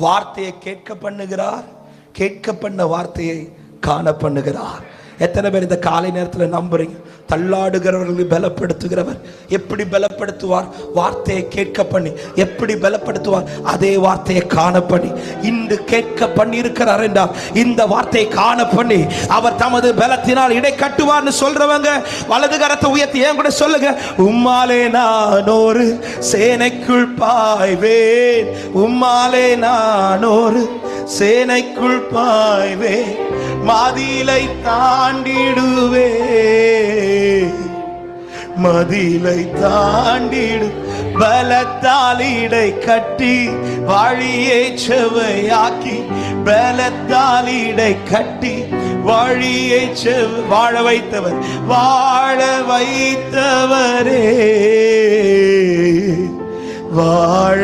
வார்த்தையை கேட்க பண்ணுகிறார், கேட்க பண்ண வார்த்தையை காண பண்ணுகிறார். எத்தனை பேர் இந்த காலை நேரத்தில் நம்புறீங்க? தள்ளாடுகிறவர்களை பலப்படுத்துகிறவர் எப்படி பலப்படுத்துவார்? வார்த்தையை கேட்க பண்ணி. எப்படி பலப்படுத்துவார்? அதே வார்த்தையை காண பண்ணி. இன்று கேட்க பண்ணி இருக்கிறார் என்றால் இந்த வார்த்தையை காண பண்ணி அவர் தமது பலத்தினால் இடை கட்டுவார்னு சொல்றவங்க வலது கரத்தை உயர்த்தி ஏன் கூட சொல்லுங்க. உம்மாலே நான் ஒரு சேனைக்குள் பாய்வேன், உம்மாலே நான் ஒரு சேனைக்குள் பாய்வேன், மதிலை தாண்டிடுவே, மதிலை தாண்டிடு, பலத்தால் இடை கட்டி வழியை செவ்வையாக்கி, பலத்தால் இடை கட்டி வழியை வாழ வைத்தவர், வாழ வைத்தவரே, வாழ